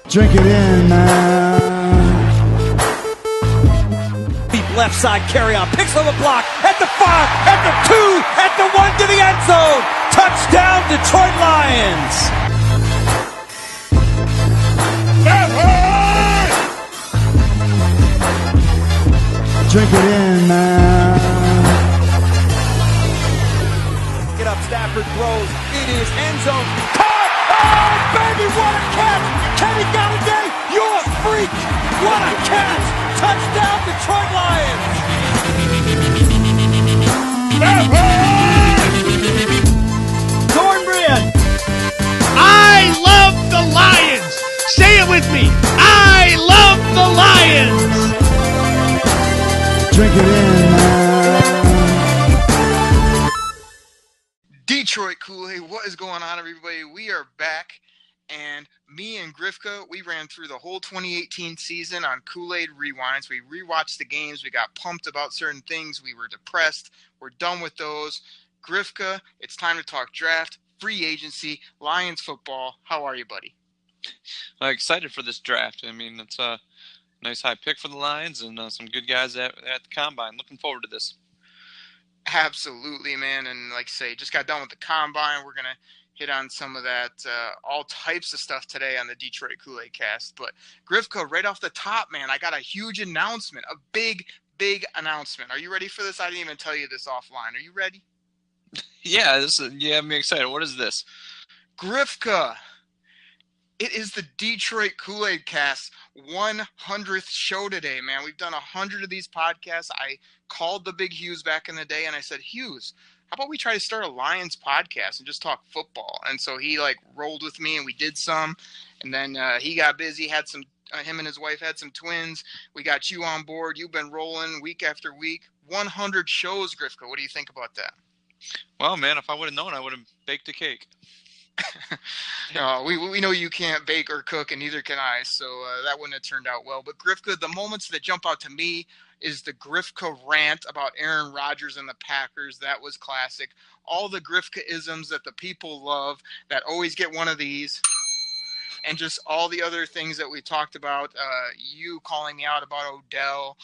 Drink it in, man. Deep left side carry on. Picks on the block. At the 5, at the 2, at the 1 to the end zone. Touchdown, Detroit Lions. Drink it in, man. Get up, Stafford throws. It is end zone. Caught! Oh, baby, what a catch! Kenny Galladay, you're a freak! What a catch! Touchdown, Detroit Lions! Cornbread! I love the Lions! Say it with me! I love the Lions! Drink it in, man. Detroit Koolaid, what is going on, everybody? We are back, and me and Grifka, we ran through the whole 2018 season on Koolaid Rewinds. We rewatched the games. We got pumped about certain things. We were depressed. We're done with those. Grifka, it's time to talk draft, free agency, Lions football. How are you, buddy? Excited for this draft. I mean, it's a nice high pick for the Lions and some good guys at the Combine. Looking forward to this. Absolutely, man. And like I say, just got done with the Combine. We're going to hit on some of that, all types of stuff today on the Detroit Koolaid cast. But Grifka, right off the top, man, I got a huge announcement, a big announcement. Are you ready for this? I didn't even tell you this offline. Are you ready? Yeah, I'm excited. What is this? Grifka, it is the Detroit Koolaid cast 100th show today, man. We've done 100 of these podcasts. I called the big Hughes back in the day, and I said, Hughes, how about we try to start a Lions podcast and just talk football? And so he rolled with me, and we did some. And then he got busy, had some. Him and his wife had some twins. We got you on board. You've been rolling week after week. 100 shows, Grifka. What do you think about that? Well, man, if I would have known, I would have baked a cake. We know you can't bake or cook, and neither can I, so that wouldn't have turned out well. But Grifka, the moments that jump out to me is the Grifka rant about Aaron Rodgers and the Packers. That was classic. All the Grifka-isms that the people love that always get one of these. And just all the other things that we talked about, you calling me out about Odell,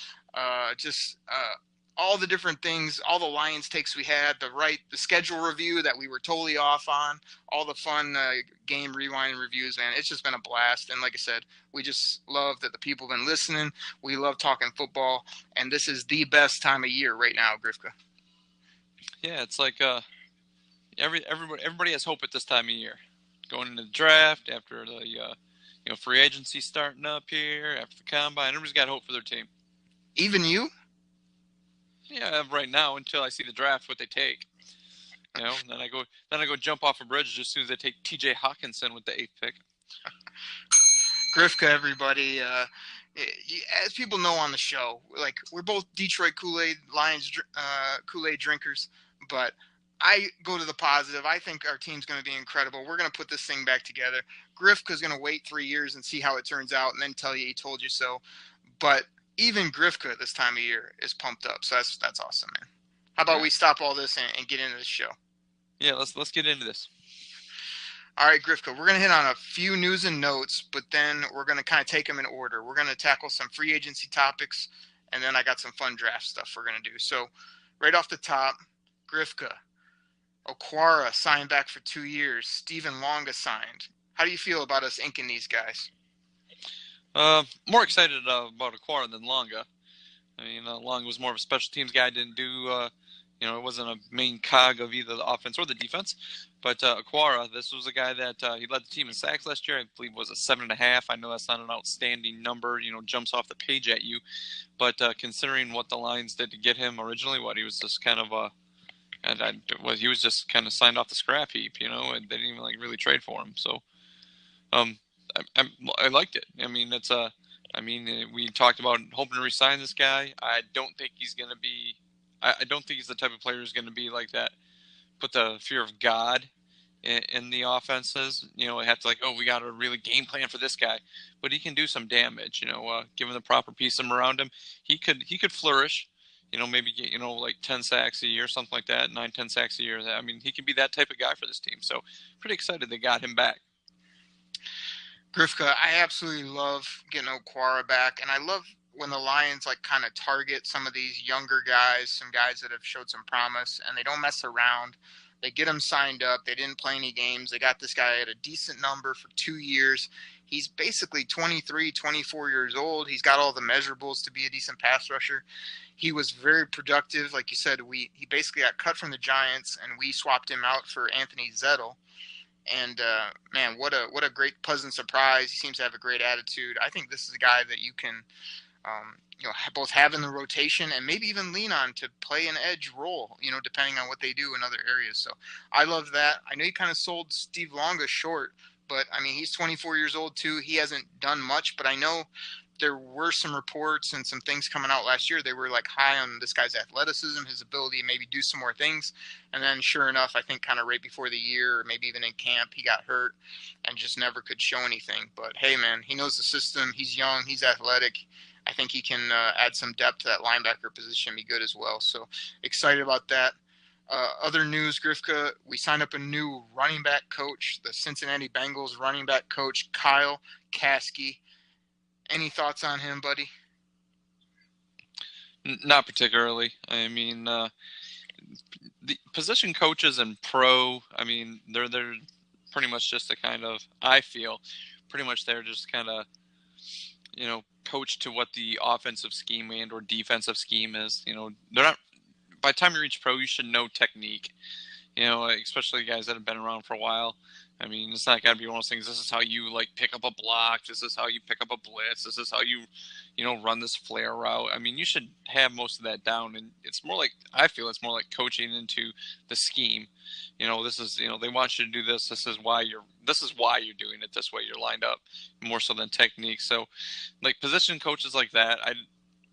all the different things, all the Lions takes we had, the schedule review that we were totally off on, all the fun game rewind reviews, man. It's just been a blast. And like I said, we just love that the people have been listening. We love talking football, and this is the best time of year right now, Grifka. Yeah, it's like everybody has hope at this time of year. Going into the draft, after the free agency starting up here, after the Combine, everybody's got hope for their team. Even you? Yeah, right now until I see the draft, what they take. And then I go jump off a bridge just as soon as they take T.J. Hawkinson with the 8th pick. Grifka, everybody, as people know on the show, we're both Detroit Koolaid, Lions Kool-Aid drinkers, but I go to the positive. I think our team's going to be incredible. We're going to put this thing back together. Grifka's going to wait 3 years and see how it turns out and then tell you he told you so. But even Grifka this time of year is pumped up. So that's awesome, man. How about we stop all this and get into the show? Yeah, let's get into this. All right, Grifka, we're going to hit on a few news and notes, but then we're going to kind of take them in order. We're going to tackle some free agency topics, and then I got some fun draft stuff we're going to do. So right off the top, Grifka, Okwara signed back for 2 years. Stephen Longa signed. How do you feel about us inking these guys? More excited about Okwara than Longa. I mean, Longa was more of a special teams guy. Didn't do, it wasn't a main cog of either the offense or the defense. But Okwara, this was a guy that he led the team in sacks last year. I believe it was a 7.5. I know that's not an outstanding number, jumps off the page at you. But considering what the Lions did to get him originally, he was just kind of he was just kind of signed off the scrap heap, and they didn't even really trade for him. So, I liked it. I mean, we talked about hoping to re-sign this guy. I don't think he's going to be. I don't think he's the type of player who's going to be like that. Put the fear of God in the offenses. We have to we got to really game plan for this guy, but he can do some damage. Given the proper piece around him, he could flourish. Maybe get, 10 sacks a year, something like that, 9-10 sacks a year. I mean, he could be that type of guy for this team. So pretty excited they got him back. Grifka, I absolutely love getting Okwara back, and I love when the Lions like kind of target some of these younger guys, some guys that have showed some promise, and they don't mess around. They get them signed up. They didn't play any games. They got this guy at a decent number for 2 years. He's basically 23, 24 years old. He's got all the measurables to be a decent pass rusher. He was very productive. Like you said, he basically got cut from the Giants, and we swapped him out for Anthony Zettel. And man, what a great pleasant surprise. He seems to have a great attitude. I think this is a guy that you can both have in the rotation and maybe even lean on to play an edge role, depending on what they do in other areas. So I love that. I know you kind of sold Steve Longa short, but I mean, he's 24 years old too. He hasn't done much, but I know there were some reports and some things coming out last year. They were like high on this guy's athleticism, his ability to maybe do some more things. And then sure enough, I think kind of right before the year, or maybe even in camp, he got hurt and just never could show anything. But hey, man, he knows the system. He's young. He's athletic. I think he can add some depth to that linebacker position, be good as well. So excited about that. Other news, Grifka, we signed up a new running back coach, the Cincinnati Bengals running back coach, Kyle Kasky. Any thoughts on him, buddy? Not particularly. I mean, the position coaches and pro, I mean, they're pretty much just a kind of, I feel, pretty much they're just kind of, coach to what the offensive scheme and or defensive scheme is. They're not, by the time you reach pro, you should know technique, especially guys that have been around for a while. I mean, it's not got to be one of those things. This is how you pick up a block. This is how you pick up a blitz. This is how you, run this flare route. I mean, you should have most of that down. And it's more like, I feel it's more like coaching into the scheme. This is, they want you to do this. This is why you're doing it this way. You're lined up more so than technique. So like position coaches like that,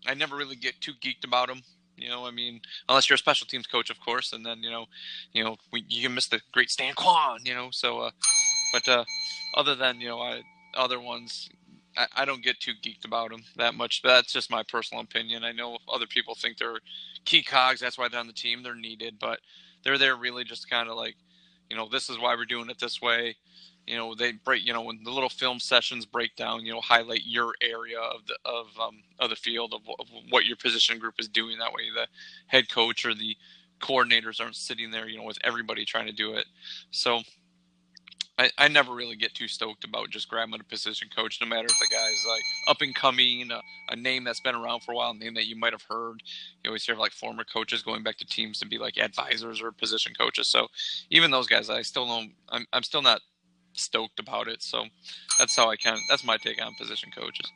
I never really get too geeked about them. I mean, unless you're a special teams coach, of course, and then, you can miss the great Stan Kwan, so, but other than, other ones, I don't get too geeked about them that much, but that's just my personal opinion. I know other people think they're key cogs, that's why they're on the team, they're needed, but they're there really just kind of like, this is why we're doing it this way. They break, when the little film sessions break down, highlight your area of the field of what your position group is doing. That way the head coach or the coordinators aren't sitting there, with everybody trying to do it. So I never really get too stoked about just grabbing a position coach, no matter if the guy's like up and coming, a name that's been around for a while, a name that you might have heard. You always hear like former coaches going back to teams to be like advisors or position coaches. So even those guys, I still don't, I'm still not stoked about it. So that's my take on position coaches.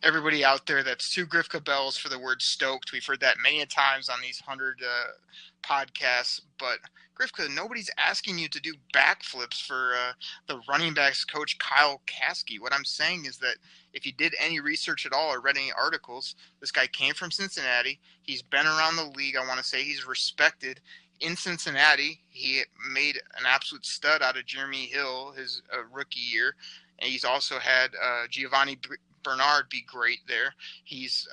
Everybody out there, that's 2 Grifka bells for the word stoked. We've heard that many times on these 100 podcasts, but Grifka, nobody's asking you to do backflips for the running backs coach Kyle Kasky. What I'm saying is that if you did any research at all or read any articles, this guy came from Cincinnati. He's been around the league. I want to say he's respected. In Cincinnati, he made an absolute stud out of Jeremy Hill his rookie year. And he's also had Giovanni Bernard be great there. He's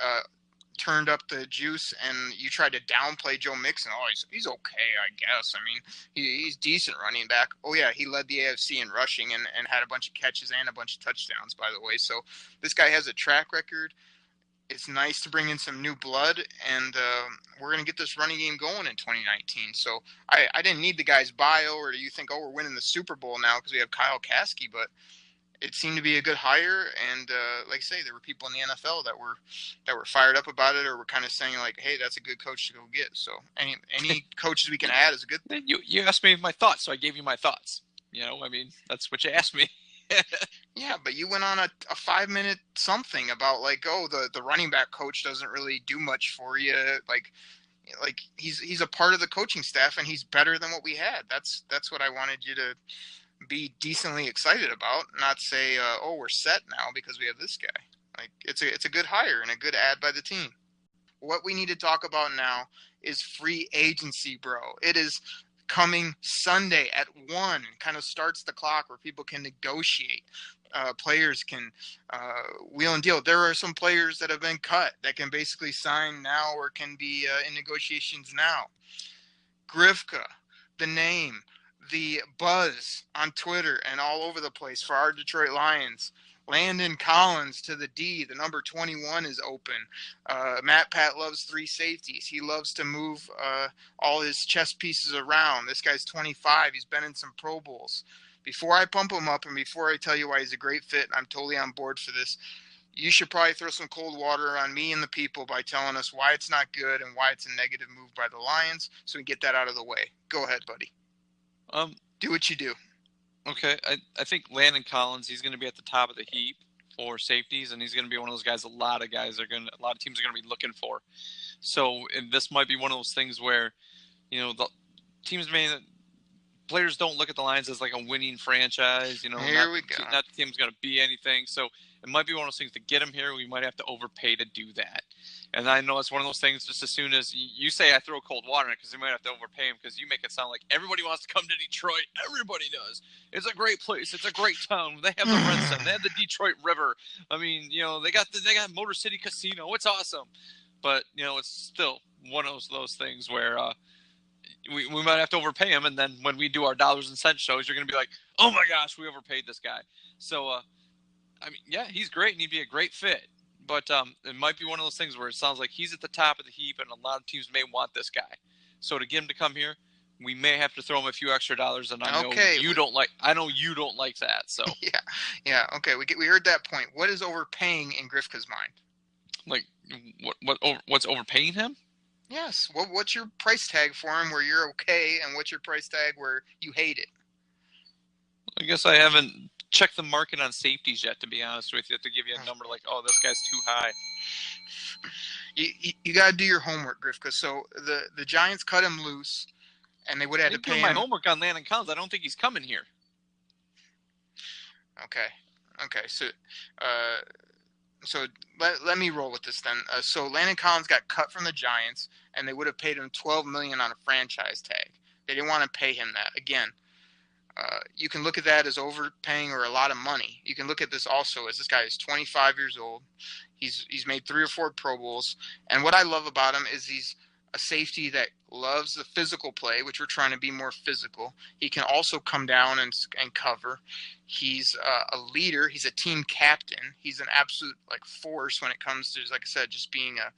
turned up the juice, and you tried to downplay Joe Mixon. Oh, he's okay, I guess. I mean, he's decent running back. Oh, yeah, he led the AFC in rushing and had a bunch of catches and a bunch of touchdowns, by the way. So this guy has a track record. It's nice to bring in some new blood, and we're going to get this running game going in 2019. So I didn't need the guy's bio, or do you think, we're winning the Super Bowl now because we have Kyle Kasky, but it seemed to be a good hire. And like I say, there were people in the NFL that were fired up about it, or were kind of saying like, hey, that's a good coach to go get. So any coaches we can add is a good thing. You asked me my thoughts, so I gave you my thoughts. I mean, that's what you asked me. Yeah, but you went on a 5-minute something about like, the running back coach doesn't really do much for you. Like he's a part of the coaching staff, and he's better than what we had. That's what I wanted you to be decently excited about, not say, we're set now because we have this guy. Like it's a good hire and a good ad by the team. What we need to talk about now is free agency, bro. It is coming Sunday at 1, kind of starts the clock where people can negotiate. Players can wheel and deal. There are some players that have been cut that can basically sign now or can be in negotiations now. Grifka, the name, the buzz on Twitter and all over the place for our Detroit Lions. Landon Collins to the D. The number 21 is open. Matt Pat loves 3 safeties. He loves to move all his chess pieces around. This guy's 25. He's been in some Pro Bowls. Before I pump him up and before I tell you why he's a great fit, I'm totally on board for this. You should probably throw some cold water on me and the people by telling us why it's not good and why it's a negative move by the Lions, so we get that out of the way. Go ahead, buddy. Do what you do. Okay, I think Landon Collins, he's going to be at the top of the heap for safeties, and he's going to be one of those guys a lot of teams are going to be looking for. So this might be one of those things where, the players don't look at the Lions as like a winning franchise. Here not we go. Not the team's going to be anything. So it might be one of those things to get him here. We might have to overpay to do that. And I know it's one of those things. Just as soon as you say I throw cold water in it, because you might have to overpay him, because you make it sound like everybody wants to come to Detroit. Everybody does. It's a great place. It's a great town. They have the Redstone. They have the Detroit River. I mean, they got Motor City Casino. It's awesome. But it's still one of those things where we might have to overpay him, and then when we do our dollars and cents shows, you're going to be like, oh my gosh, we overpaid this guy. So yeah, he's great, and he'd be a great fit. But it might be one of those things where it sounds like he's at the top of the heap, and a lot of teams may want this guy. So to get him to come here, we may have to throw him a few extra dollars, and I know you don't like that. So yeah. Okay, we heard that point. What is overpaying in Grifka's mind? Like what's overpaying him? Yes. What's your price tag for him where you're okay, and what's your price tag where you hate it? I guess I haven't check the market on safeties yet, to be honest with you, to give you a number like, oh, this guy's too high. You got to do your homework, Grifka. So the Giants cut him loose, and they would have had to pay him. My homework on Landon Collins. I don't think he's coming here. Okay. So let me roll with this then. So Landon Collins got cut from the Giants, and they would have paid him $12 million on a franchise tag. They didn't want to pay him that. Again, you can look at that as overpaying or a lot of money. You can look at this also as this guy is 25 years old. He's made 3 or 4 Pro Bowls. And what I love about him is he's a safety that loves the physical play, which we're trying to be more physical. He can also come down and cover. He's a leader. He's a team captain. He's an absolute force when it comes to, like I said, just being a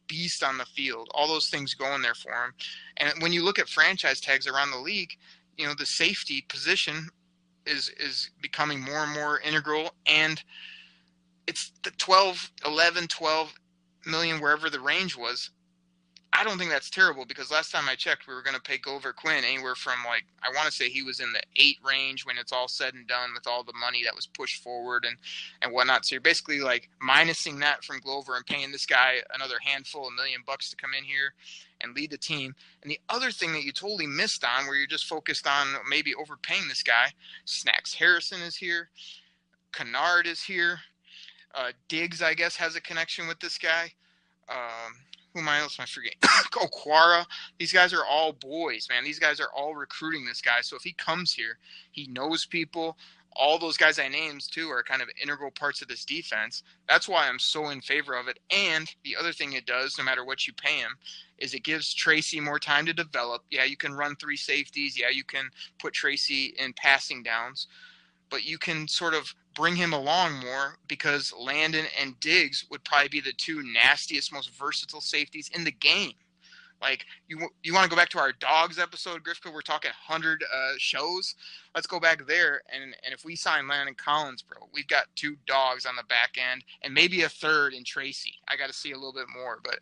beast on the field. All those things go in there for him. And when you look at franchise tags around the league, the safety position is becoming more and more integral, and it's the 12 million, wherever the range was. I don't think that's terrible, because last time I checked, we were going to pay Glover Quinn anywhere from I want to say he was in the 8 range when it's all said and done, with all the money that was pushed forward and whatnot. So you're basically minusing that from Glover and paying this guy another handful, $1 million to come in here and lead the team. And the other thing that you totally missed on, where you're just focused on maybe overpaying this guy, Snacks Harrison is here. Kennard is here. Diggs, I guess, has a connection with this guy. Who am I else am I forgetting? Quara. These guys are all boys, man. These guys are all recruiting this guy. So if he comes here, he knows people. All those guys I named, too, are kind of integral parts of this defense. That's why I'm so in favor of it. And the other thing it does, no matter what you pay him, is it gives Tracy more time to develop. Yeah, you can run 3 safeties. Yeah, you can put Tracy in passing downs. But you can sort of bring him along more, because Landon and Diggs would probably be the 2 nastiest, most versatile safeties in the game. You want to go back to our dogs episode, Grifka? We're talking 100 shows. Let's go back there, and if we sign Landon Collins, bro, we've got 2 dogs on the back end, and maybe a third in Tracy. I got to see a little bit more, but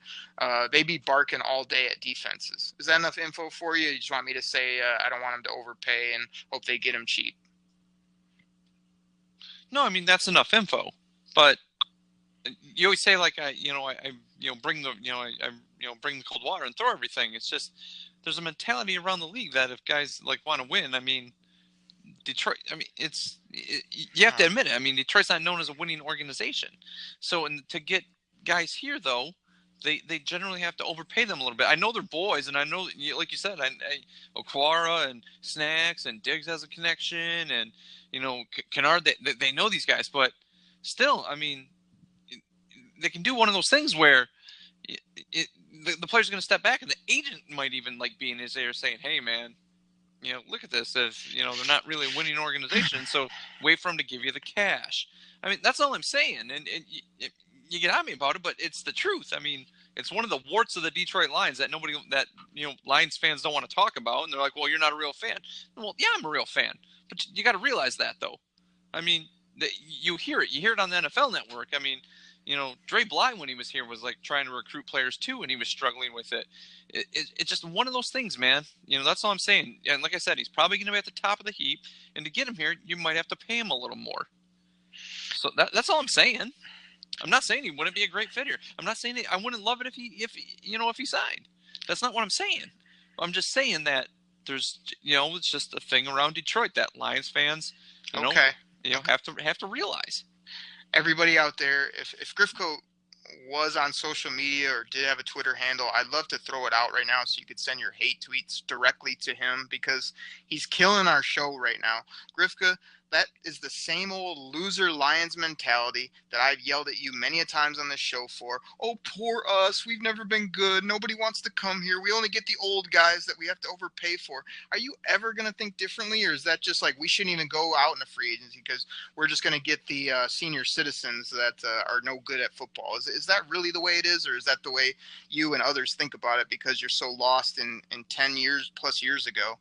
they be barking all day at defenses. Is that enough info for you? You just want me to say I don't want them to overpay and hope they get him cheap? No, I mean, that's enough info, but you always say I bring the cold water and throw everything. It's just, there's a mentality around the league that if guys want to win, I mean, Detroit, I mean, you have to admit it. I mean, Detroit's not known as a winning organization. So to get guys here, though, they generally have to overpay them a little bit. I know they're boys, and I know, like you said, Okwara and Snacks and Diggs has a connection, and Kennard, they know these guys, but still, I mean, they can do one of those things where the player's going to step back, and the agent might even be in his ear saying, "Hey, man, look at this as, they're not really a winning organization, so wait for them to give you the cash. I mean, that's all I'm saying. And you get at me about it, but it's the truth. I mean, it's one of the warts of the Detroit Lions that Lions fans don't want to talk about. And they're like, well, you're not a real fan. Well, yeah, I'm a real fan. But you got to realize that, though. I mean, you hear it. You hear it on the NFL Network. I mean, Dre Bly, when he was here, was like trying to recruit players too, and he was struggling with it. It's just one of those things, man. That's all I'm saying. And like I said, he's probably going to be at the top of the heap. And to get him here, you might have to pay him a little more. So that's all I'm saying. I'm not saying he wouldn't be a great fit here. I'm not saying I wouldn't love it if he signed. That's not what I'm saying. I'm just saying that there's, it's just a thing around Detroit that Lions fans, have to realize. Everybody out there, if Grifko was on social media or did have a Twitter handle, I'd love to throw it out right now so you could send your hate tweets directly to him, because he's killing our show right now. Grifka, that is the same old loser Lions mentality that I've yelled at you many a times on this show for. Oh, poor us. We've never been good. Nobody wants to come here. We only get the old guys that we have to overpay for. Are you ever going to think differently, or is that just like we shouldn't even go out in a free agency because we're just going to get the senior citizens that are no good at football? Is that really the way it is, or is that the way you and others think about it because you're so lost in 10 years plus years ago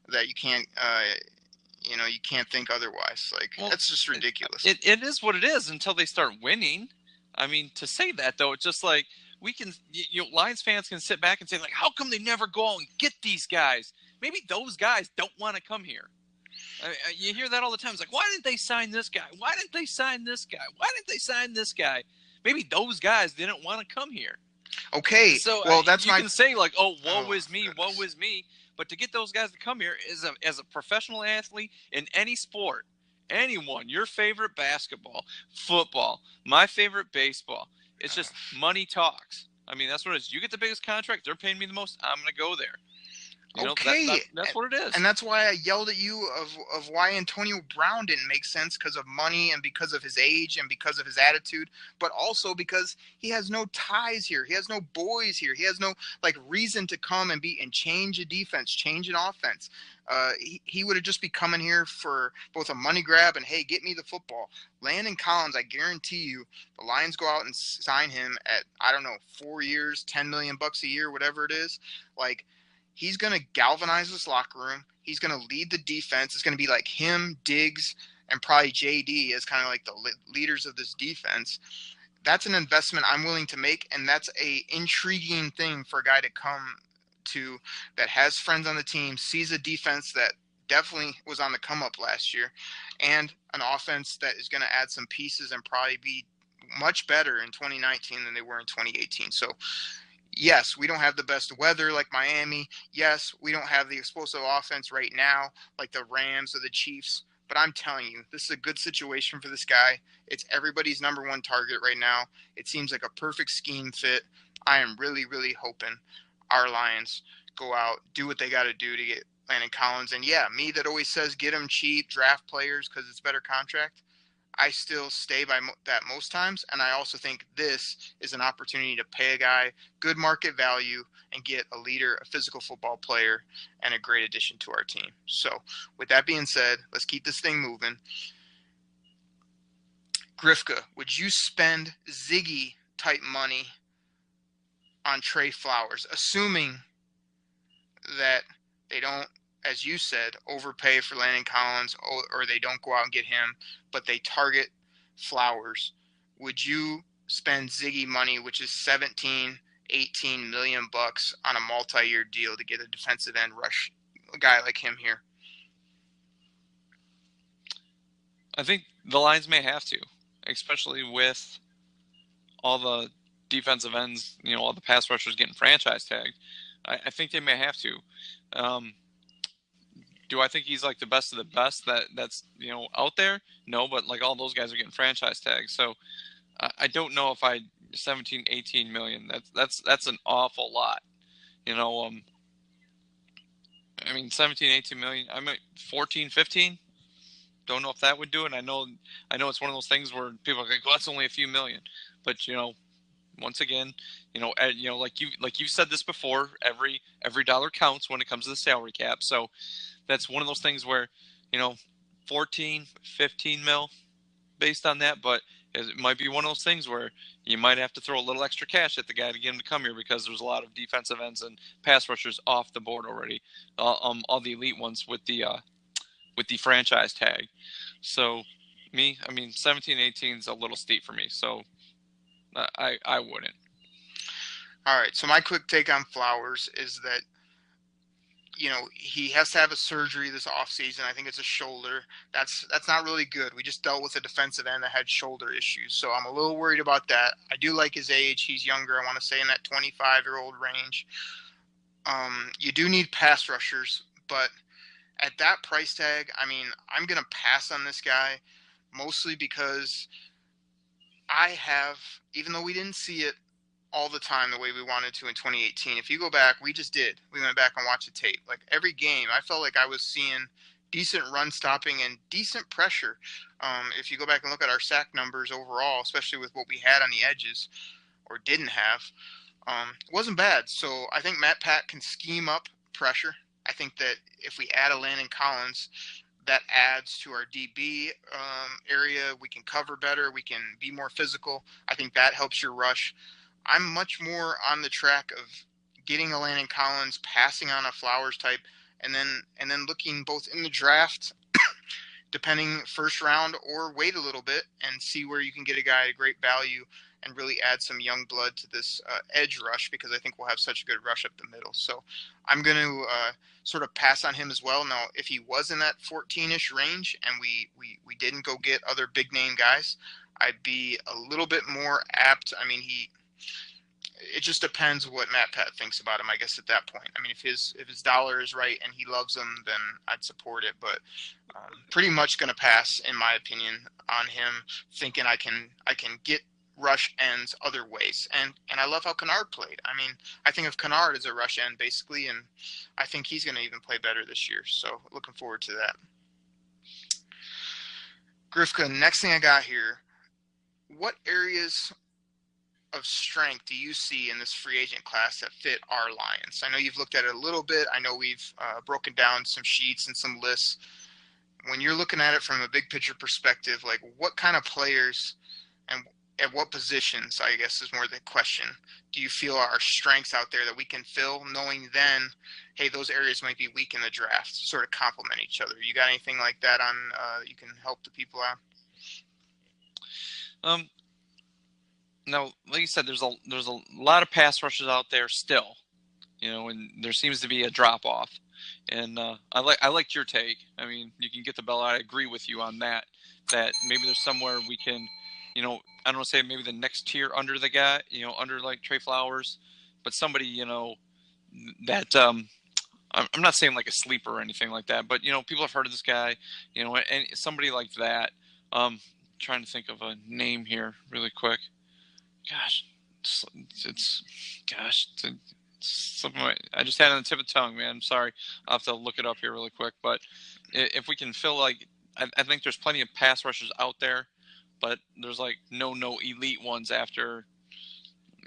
that you can't you can't think otherwise? That's just ridiculous. It is what it is until they start winning. I mean, to say that, though, it's just like we can, Lions fans can sit back and say, like, how come they never go out and get these guys? Maybe those guys don't want to come here. You hear that all the time. It's like, why didn't they sign this guy? Why didn't they sign this guy? Why didn't they sign this guy? Maybe those guys didn't want to come here. Okay. So well, you can say, like, woe is me, goodness. woe is me. But to get those guys to come here as a professional athlete in any sport, anyone, your favorite basketball, football, my favorite baseball, it's just money talks. I mean, that's what it is. You get the biggest contract, they're paying me the most, I'm going to go there. Okay. That's what it is. And that's why I yelled at you of why Antonio Brown didn't make sense, because of money and because of his age and because of his attitude, but also because he has no ties here. He has no boys here. He has no reason to come and change a defense, change an offense. He would have just be coming here for both a money grab and, hey, get me the football. Landon Collins, I guarantee you, the Lions go out and sign him at, 4 years, $10 million a year, whatever it is. He's going to galvanize this locker room. He's going to lead the defense. It's going to be like him, Diggs, and probably JD as kind of like the leaders of this defense. That's an investment I'm willing to make, and that's a intriguing thing for a guy to come to that has friends on the team, sees a defense that definitely was on the come up last year, and an offense that is going to add some pieces and probably be much better in 2019 than they were in 2018. So, yes, we don't have the best weather like Miami. Yes, we don't have the explosive offense right now like the Rams or the Chiefs. But I'm telling you, this is a good situation for this guy. It's everybody's number one target right now. It seems like a perfect scheme fit. I am really, really hoping our Lions go out, do what they got to do to get Landon Collins. And, yeah, me that always says get him cheap, draft players because it's a better contract. I still stay by that most times, and I also think this is an opportunity to pay a guy good market value and get a leader, a physical football player, and a great addition to our team. So with that being said, let's keep this thing moving. Grifka, would you spend Ziggy-type money on Trey Flowers, assuming that they don't, as you said, overpay for Landon Collins, or they don't go out and get him, but they target Flowers? Would you spend Ziggy money, which is 17, 18 million bucks, on a multi-year deal to get a defensive end rush, a guy like him here? I think the Lions may have to, especially with all the defensive ends, all the pass rushers getting franchise tagged. I think they may have to. Do I think he's like the best of the best that's out there? No, but like all those guys are getting franchise tags. So I don't know if 17, 18 million. That's an awful lot. I mean 17, 18 million. I mean 14, 15. Don't know if that would do it. I know it's one of those things where people are like, well, that's only a few million. But once again, like you've said this before, every dollar counts when it comes to the salary cap. So that's one of those things where, 14, 15 mil based on that, but it might be one of those things where you might have to throw a little extra cash at the guy to get him to come here because there's a lot of defensive ends and pass rushers off the board already, all the elite ones with the franchise tag. So 17, 18 is a little steep for me, so I wouldn't. All right, so my quick take on Flowers is that, he has to have a surgery this offseason. I think it's a shoulder. That's not really good. We just dealt with a defensive end that had shoulder issues, so I'm a little worried about that. I do like his age. He's younger. I want to say in that 25-year-old range. You do need pass rushers, but at that price tag, I'm going to pass on this guy, mostly because even though we didn't see it all the time the way we wanted to in 2018. If you go back, we went back and watched the tape. Like every game, I felt like I was seeing decent run stopping and decent pressure. If you go back and look at our sack numbers overall, especially with what we had on the edges or didn't have, it wasn't bad. So I think Matt Pat can scheme up pressure. I think that if we add a Landon Collins, that adds to our DB area. We can cover better. We can be more physical. I think that helps your rush. I'm much more on the track of getting a Landon Collins, passing on a Flowers type, and then looking both in the draft, depending first round, or wait a little bit and see where you can get a guy at great value and really add some young blood to this edge rush, because I think we'll have such a good rush up the middle. So I'm going to sort of pass on him as well. Now, if he was in that 14-ish range and we didn't go get other big name guys, I'd be a little bit more apt. It just depends what Matt Pat thinks about him, I guess, at that point. If his dollar is right and he loves him, then I'd support it. But pretty much going to pass, in my opinion, on him, thinking I can get rush ends other ways. And I love how Kennard played. I think of Kennard as a rush end, basically, and I think he's going to even play better this year. So looking forward to that. Grifka, next thing I got here, what areas of strength do you see in this free agent class that fit our Lions? I know you've looked at it a little bit. I know we've broken down some sheets and some lists. When you're looking at it from a big picture perspective, like what kind of players and at what positions, I guess is more the question, do you feel are strengths out there that we can fill, knowing then, hey, those areas might be weak in the draft, sort of complement each other? You got anything like that on that you can help the people out? Now, like you said, there's a lot of pass rushes out there still, and there seems to be a drop off. And I liked your take. You can get the bell out. I agree with you on that. That maybe there's somewhere we can, I don't want to say maybe the next tier under the guy, under like Trey Flowers, but somebody, that I'm not saying like a sleeper or anything like that, but people have heard of this guy, and somebody like that. Trying to think of a name here really quick. Gosh, it's something I just had on the tip of the tongue, man. I'm sorry. I'll have to look it up here really quick. But if we can fill, like, I think there's plenty of pass rushers out there, but there's like no elite ones after,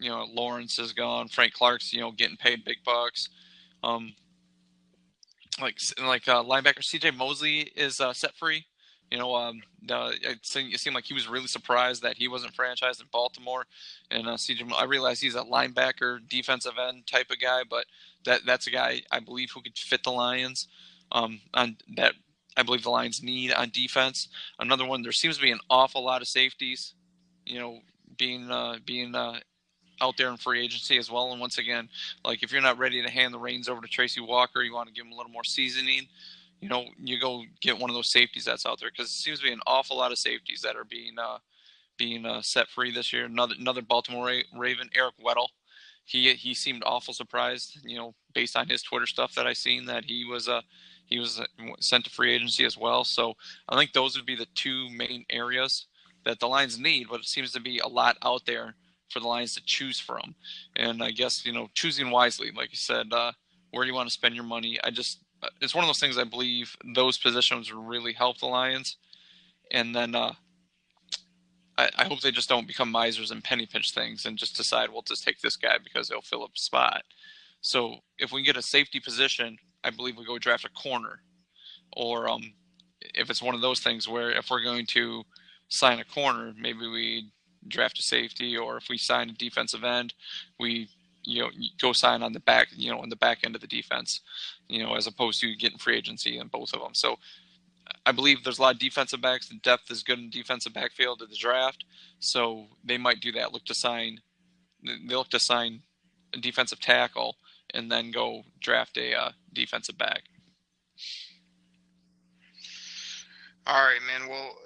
Lawrence is gone. Frank Clark's, getting paid big bucks. Like linebacker CJ Mosley is set free. It seemed like he was really surprised that he wasn't franchised in Baltimore. And CJ, I realize he's a linebacker, defensive end type of guy, but that's a guy I believe who could fit the Lions. On that, I believe the Lions need on defense. Another one, there seems to be an awful lot of safeties, being out there in free agency as well. And once again, like if you're not ready to hand the reins over to Tracy Walker, you want to give him a little more seasoning. You go get one of those safeties that's out there, because it seems to be an awful lot of safeties that are being set free this year. Another Baltimore Raven, Eric Weddle. He seemed awful surprised, based on his Twitter stuff that I seen, that he was sent to free agency as well. So I think those would be the two main areas that the Lions need, but it seems to be a lot out there for the Lions to choose from. And I guess, choosing wisely, like you said, where do you want to spend your money? It's one of those things I believe those positions really help the Lions. And then I hope they just don't become misers and penny pinch things and just decide, we'll just take this guy because he'll fill up a spot. So if we get a safety position, I believe we go draft a corner. or if it's one of those things where if we're going to sign a corner, maybe we draft a safety, or if we sign a defensive end, we go sign on the back, on the back end of the defense, as opposed to getting free agency in both of them. So I believe there's a lot of defensive backs. The depth is good in defensive backfield of the draft, so they might do that. They look to sign a defensive tackle and then go draft a defensive back. All right, man. Well,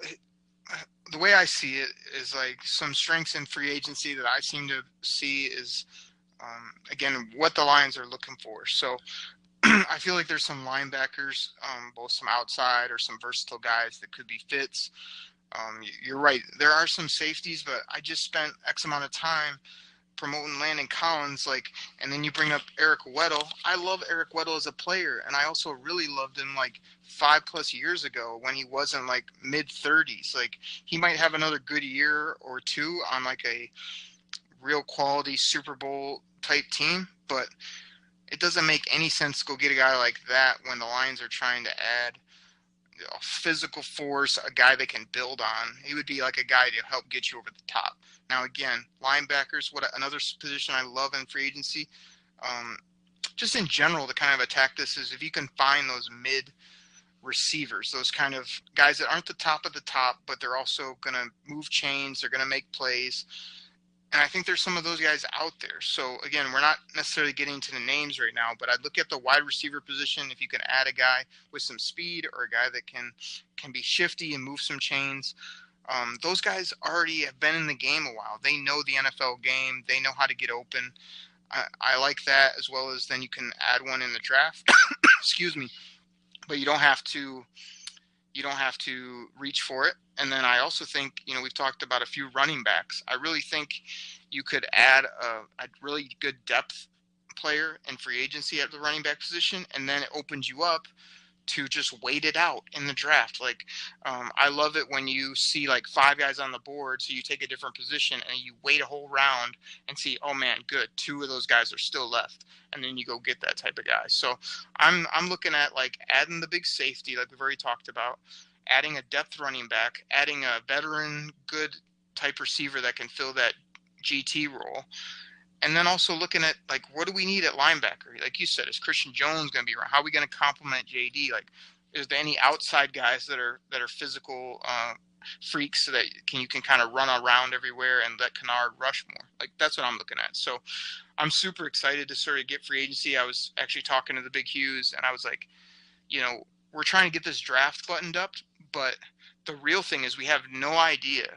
the way I see it is like some strengths in free agency that I seem to see is, again, what the Lions are looking for. So I feel like there's some linebackers, both some outside or some versatile guys that could be fits. You're right. There are some safeties, but I just spent X amount of time promoting Landon Collins, and then you bring up Eric Weddle. I love Eric Weddle as a player, and I also really loved him 5+ years ago when he wasn't mid-30s. He might have another good year or two on a real quality Super Bowl type team, but it doesn't make any sense to go get a guy like that when the Lions are trying to add a physical force, a guy they can build on. He would be a guy to help get you over the top. Now, again, linebackers, another position I love in free agency. Just in general, to kind of attack this is if you can find those mid receivers, those kind of guys that aren't the top of the top, but they're also going to move chains, they're going to make plays. And I think there's some of those guys out there. So, again, we're not necessarily getting to the names right now, but I'd look at the wide receiver position. If you can add a guy with some speed or a guy that can be shifty and move some chains, those guys already have been in the game a while. They know the NFL game. They know how to get open. I like that, as well as then you can add one in the draft. Excuse me. But you don't have to reach for it. And then I also think, we've talked about a few running backs. I really think you could add a really good depth player in free agency at the running back position, and then it opens you up to just wait it out in the draft. I love it when you see 5 guys on the board, so you take a different position and you wait a whole round and see, oh man, good, 2 of those guys are still left, and then you go get that type of guy. So I'm looking at adding the big safety we've already talked about, adding a depth running back, adding a veteran good type receiver that can fill that GT role. And then also looking at what do we need at linebacker? Like you said, is Christian Jones going to be around? How are we going to complement JD? Is there any outside guys that are physical freaks so that you can kind of run around everywhere and let Kennard rush more? That's what I'm looking at. So I'm super excited to sort of get free agency. I was actually talking to the Big Hughes, and I was like, we're trying to get this draft buttoned up, but the real thing is we have no idea.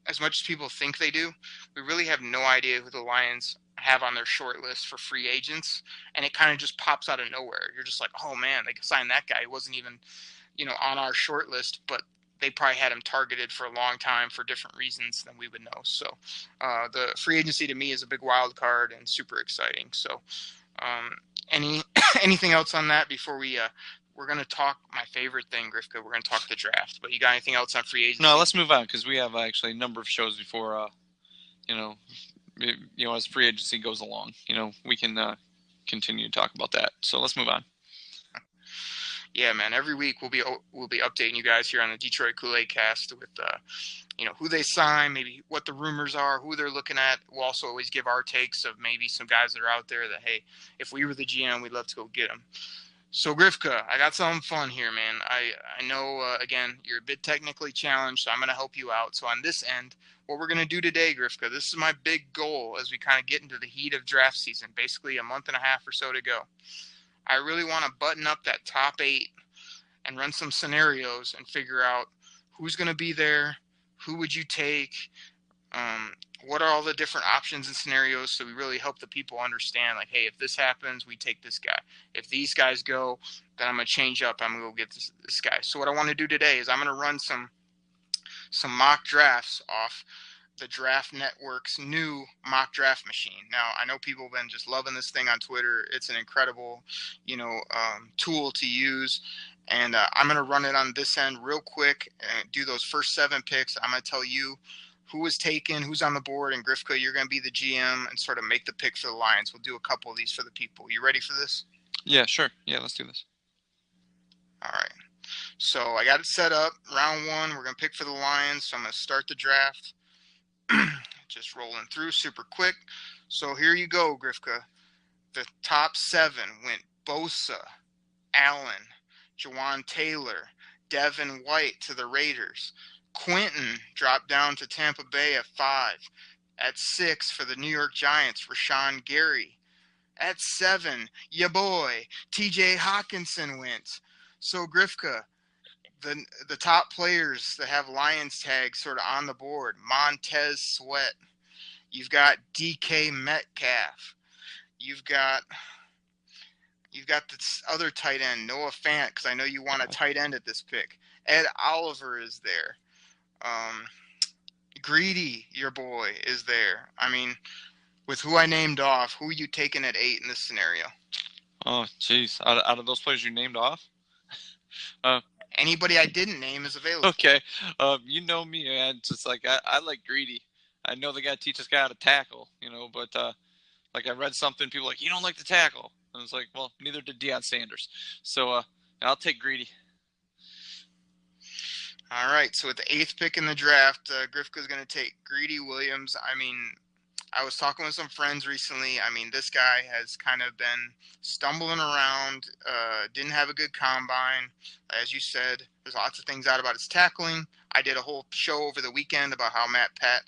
As much as people think they do, we really have no idea who the Lions have on their short list for free agents, and it kind of just pops out of nowhere. You're just like, oh man, they signed that guy. He wasn't even, on our short list, but they probably had him targeted for a long time for different reasons than we would know. So the free agency to me is a big wild card and super exciting. So anything else on that before we're going to talk my favorite thing, Grifka. We're going to talk the draft. But you got anything else on free agency? No, let's move on because we have actually a number of shows before, as free agency goes along. We can continue to talk about that. So let's move on. Yeah, man. Every week we'll be updating you guys here on the Detroit Koolaid cast with who they sign, maybe what the rumors are, who they're looking at. We'll also always give our takes of maybe some guys that are out there that, hey, if we were the GM, we'd love to go get them. So, Grifka, I got something fun here, man. I know, again, you're a bit technically challenged, so I'm going to help you out. So on this end, what we're going to do today, Grifka, this is my big goal as we kind of get into the heat of draft season, basically a month and a half or so to go. I really want to button up that top 8 and run some scenarios and figure out who's going to be there, who would you take, what are all the different options and scenarios, so we really help the people understand, hey, if this happens, we take this guy. If these guys go, then I'm going to change up. I'm going to go get this guy. So what I want to do today is I'm going to run some mock drafts off the Draft Network's new mock draft machine. Now, I know people have been just loving this thing on Twitter. It's an incredible, tool to use. And I'm going to run it on this end real quick and do those first 7 picks. I'm going to tell you who was taken, who's on the board, and Grifka, you're going to be the GM and sort of make the pick for the Lions. We'll do a couple of these for the people. You ready for this? Yeah, sure. Yeah, let's do this. All right. So I got it set up. Round 1, we're going to pick for the Lions. So I'm going to start the draft. Just rolling through super quick. So here you go, Grifka. The top 7 went Bosa, Allen, Jawan Taylor, Devin White to the Raiders. Quentin dropped down to Tampa Bay at 5. At 6 for the New York Giants, Rashawn Gary. At 7, ya boy, TJ Hawkinson went. So Grifka, the top players that have Lions tags sort of on the board, Montez Sweat. You've got DK Metcalf. You've got this other tight end, Noah Fant, because I know you want a tight end at this pick. Ed Oliver is there. Greedy, your boy, is there. I mean, with who I named off, who are you taking at 8 in this scenario? Oh, jeez. Out of those players you named off? Anybody I didn't name is available. Okay. You know me, man. Just like I like Greedy. I know the guy teaches this guy how to tackle, but like I read something, people like, you don't like to tackle. And it's like, well, neither did Deion Sanders. So I'll take Greedy. All right, so with the 8th pick in the draft, Grifka's going to take Greedy Williams. I mean, I was talking with some friends recently. I mean, this guy has kind of been stumbling around, didn't have a good combine. As you said, there's lots of things out about his tackling. I did a whole show over the weekend about how Matt Pat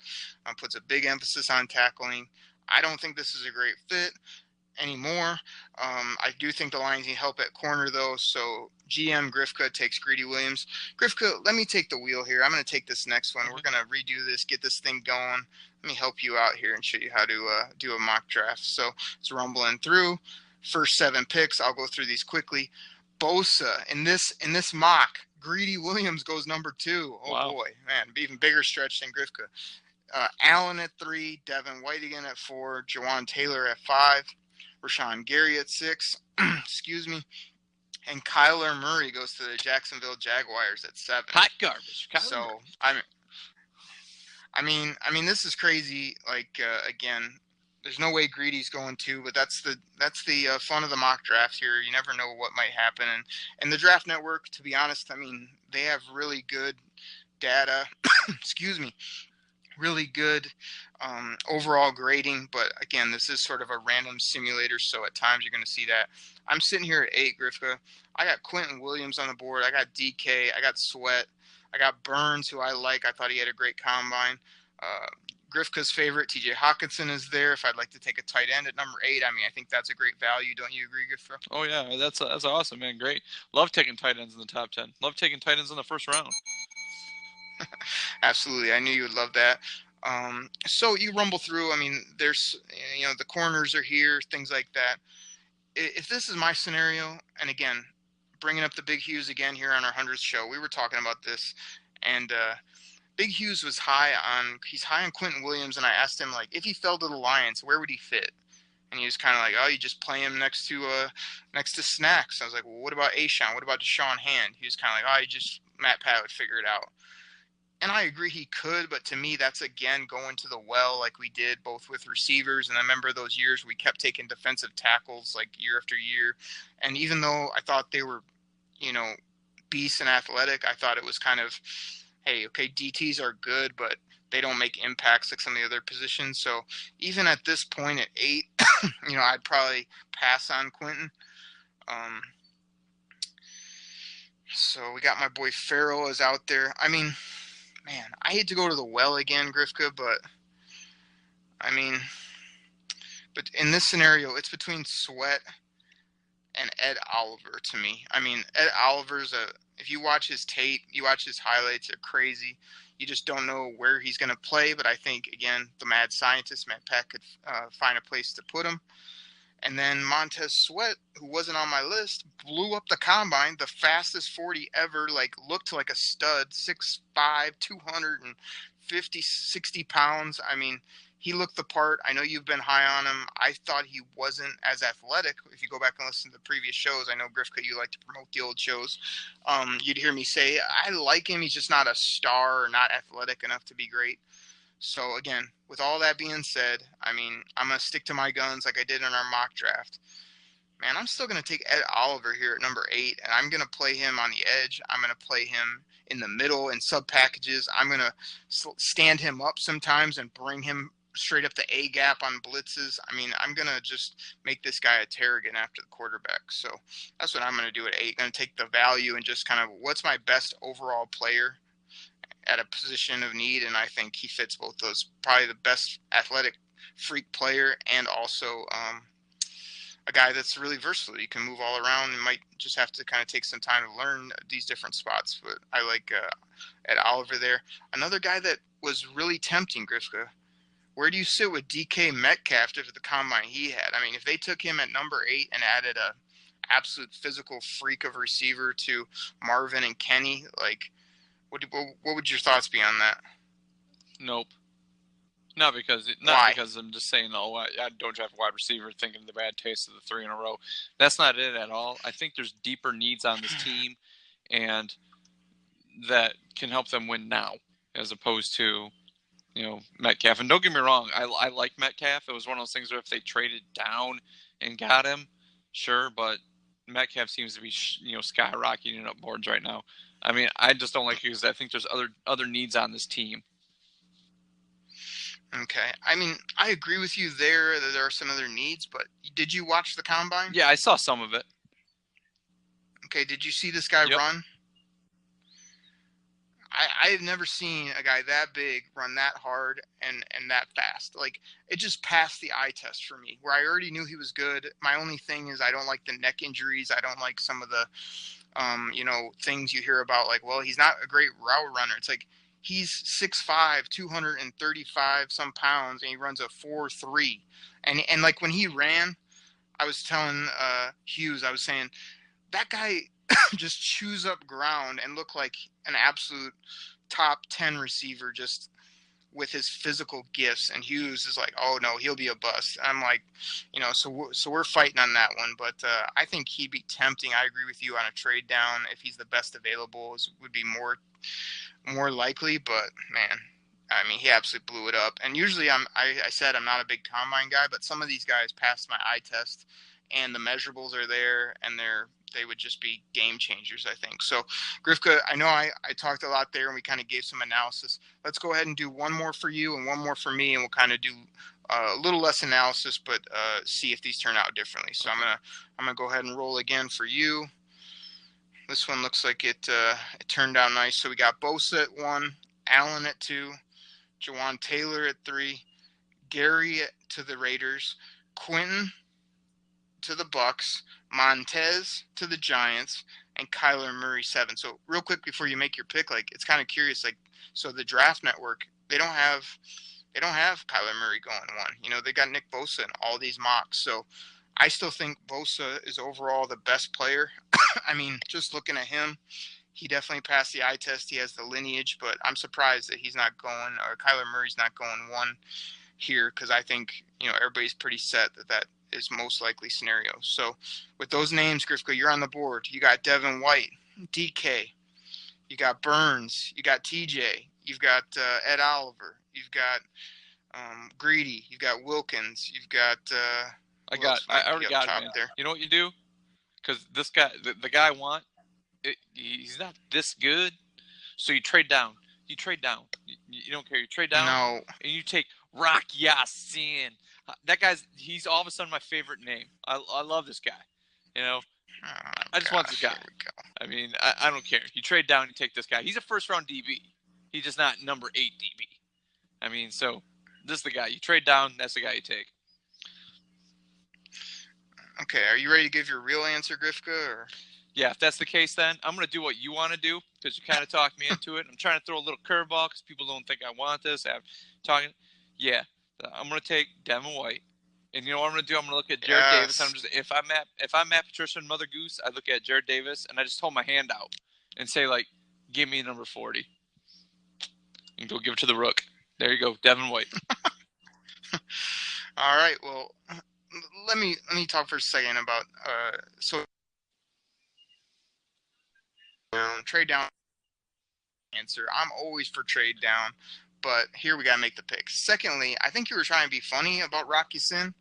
puts a big emphasis on tackling. I don't think this is a great fit anymore. I do think the Lions need help at corner, though, so GM Grifka takes Greedy Williams. Grifka, let me take the wheel here. I'm going to take this next one. We're going to redo this, get this thing going. Let me help you out here and show you how to do a mock draft. So it's rumbling through. First 7 picks. I'll go through these quickly. Bosa, in this mock, Greedy Williams goes number 2. Oh, wow. Boy, man, even bigger stretch than Grifka. Allen at 3, Devin White again at 4, Jawan Taylor at 5, Rashawn Gary at 6, excuse me, and Kyler Murray goes to the Jacksonville Jaguars at 7. Hot garbage. Kyler so Murray. I mean, this is crazy. Like again, there's no way Greedy's going to, but that's the fun of the mock draft here. You never know what might happen, and the Draft Network, to be honest, I mean, they have really good data. Excuse me. Really good overall grading, but again, this is sort of a random simulator, so at times you're going to see that. I'm sitting here at 8, Grifka. I got Quentin Williams on the board. I got DK. I got Sweat. I got Burns, who I like. I thought he had a great combine. Grifka's favorite, TJ Hawkinson, is there. If I'd like to take a tight end at number 8, I mean, I think that's a great value. Don't you agree, Grifka? Oh, yeah, that's awesome, man. Great. Love taking tight ends in the top 10. Love taking tight ends in the first round. Absolutely. I knew you would love that. So you rumble through. I mean, there's, the corners are here, things like that. If this is my scenario, and again, bringing up the Big Hughes again here on our 100th show, we were talking about this, and Big Hughes was high on Quentin Williams, and I asked him, like, if he fell to the Lions, where would he fit? And he was kind of like, oh, you just play him next to Snacks. I was like, well, what about Ashawn? What about Deshaun Hand? He was kind of like, oh, Matt Pat would figure it out. And I agree he could, but to me, that's, again, going to the well like we did both with receivers. And I remember those years we kept taking defensive tackles like year after year. And even though I thought they were, beasts and athletic, I thought it was kind of, hey, okay, DTs are good, but they don't make impacts like some of the other positions. So even at this point at 8, I'd probably pass on Quentin. So we got my boy Farrell is out there. I mean, man, I hate to go to the well again, Grifka, but in this scenario, it's between Sweat and Ed Oliver to me. I mean, Ed Oliver's if you watch his tape, you watch his highlights, they're crazy. You just don't know where he's going to play, but I think, again, the mad scientist, Matt Peck, could find a place to put him. And then Montez Sweat, who wasn't on my list, blew up the combine, the fastest 40 ever, looked like a stud, 6'5", 250, 60 pounds. I mean, he looked the part. I know you've been high on him. I thought he wasn't as athletic. If you go back and listen to the previous shows, I know, Grifka, you like to promote the old shows. You'd hear me say, I like him. He's just not a star or not athletic enough to be great. So, again, with all that being said, I mean, I'm going to stick to my guns like I did in our mock draft. Man, I'm still going to take Ed Oliver here at number 8, and I'm going to play him on the edge. I'm going to play him in the middle in sub packages. I'm going to stand him up sometimes and bring him straight up the A gap on blitzes. I mean, I'm going to just make this guy a Terragon after the quarterback. So that's what I'm going to do at 8. Going to take the value and just kind of what's my best overall player at a position of need, and I think he fits both those. Probably the best athletic freak player and also a guy that's really versatile. You can move all around and might just have to kind of take some time to learn these different spots. But I like Ed Oliver there. Another guy that was really tempting, Grifka. Where do you sit with DK Metcalf after the combine he had? I mean, if they took him at number 8 and added a absolute physical freak of a receiver to Marvin and Kenny, like, what would your thoughts be on that? Nope. Not because I'm just saying, I don't draft a wide receiver thinking the bad taste of the 3 in a row. That's not it at all. I think there's deeper needs on this team, and that can help them win now, as opposed to, Metcalf. And don't get me wrong, I like Metcalf. It was one of those things where if they traded down and got him, sure, but Metcalf seems to be, skyrocketing up boards right now. I mean, I just don't like it because I think there's other needs on this team. Okay. I mean, I agree with you there that there are some other needs, but did you watch the combine? Yeah, I saw some of it. Okay, did you see this guy run? I have never seen a guy that big run that hard and that fast. Like, it just passed the eye test for me, where I already knew he was good. My only thing is I don't like the neck injuries. I don't like some of the, things you hear about, like, well, he's not a great route runner. It's like, he's 6'5", 235 some pounds, and he runs a 4.3. And like when he ran, I was telling Hughes, I was saying, that guy just chews up ground and look like an absolute top 10 receiver just with his physical gifts. And Hughes is like, oh no, he'll be a bust. I'm like, so we're fighting on that one. But I think he'd be tempting. I agree with you on a trade down. If he's the best available, would be more likely. But man, I mean, he absolutely blew it up. And usually I said I'm not a big combine guy, but some of these guys passed my eye test, and the measurables are there, and they would just be game changers, I think. So, Grifka, I know I talked a lot there, and we kind of gave some analysis. Let's go ahead and do one more for you and one more for me, and we'll kind of do a little less analysis, but see if these turn out differently. So I'm gonna go ahead and roll again for you. This one looks like it turned out nice. So we got Bosa at 1, Allen at 2, Jawan Taylor at 3, Gary to the Raiders, Quentin to the Bucks, Montez to the Giants, and Kyler Murray 7. So real quick before you make your pick, like, it's kind of curious, like, so the Draft Network, they don't have Kyler Murray going 1. They got Nick Bosa in all these mocks. So I still think Bosa is overall the best player. I mean, just looking at him, he definitely passed the eye test. He has the lineage, but I'm surprised that he's not going, or Kyler Murray's not going 1 here, because I think, everybody's pretty set that is most likely scenario. So with those names, Grifka, you're on the board. You got Devin White, DK, you got Burns, you got TJ, you've got Ed Oliver, you've got Greedy, you've got Wilkins, you've got I already got it, man. There. You know what you do? Because this guy, the guy I want, he's not this good, so you trade down. You don't care. You trade down. No. And you take Rock Yassin. That he's all of a sudden my favorite name. I love this guy. I just want this guy. I mean, I don't care. You trade down, you take this guy. He's a first-round DB. He's just not number 8 DB. I mean, so this is the guy. You trade down, that's the guy you take. Okay, are you ready to give your real answer, Grifka? Or? Yeah, if that's the case, then I'm going to do what you want to do, because you kind of talked me into it. I'm trying to throw a little curveball because people don't think I want this. Yeah, I'm going to take Devin White. And you know what I'm going to do? I'm going to look at Jared Davis. If I'm Matt Patricia and Mother Goose, I look at Jared Davis and I just hold my hand out and say, like, give me number 40. And go give it to the Rook. There you go, Devin White. All right, well, let me talk for a second about trade down answer. I'm always for trade down, but here we gotta make the pick. Secondly, I think you were trying to be funny about Rocky Sin.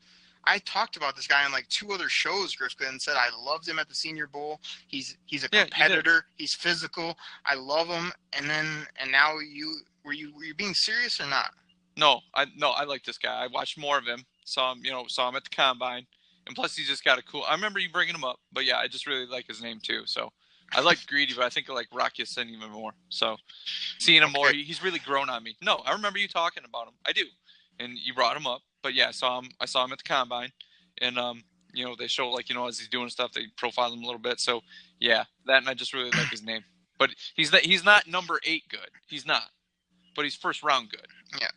I talked about this guy on like 2 other shows, Grifka, and said I loved him at the Senior Bowl. He's a competitor. He's physical. I love him. And now were you being serious or not? No, I like this guy. I watched more of him. Saw him at the combine, and plus he's just got a cool. I remember you bringing him up, but yeah, I just really like his name too. So I like Greedy, but I think I like Rocky Sin even more. So seeing him more, he's really grown on me. No, I remember you talking about him. I do, and you brought him up. But yeah, I saw him at the combine, and they show like as he's doing stuff, they profile him a little bit. So yeah, that, and I just really like his name. But he's not number 8 good. He's not, but he's first round good. Yeah.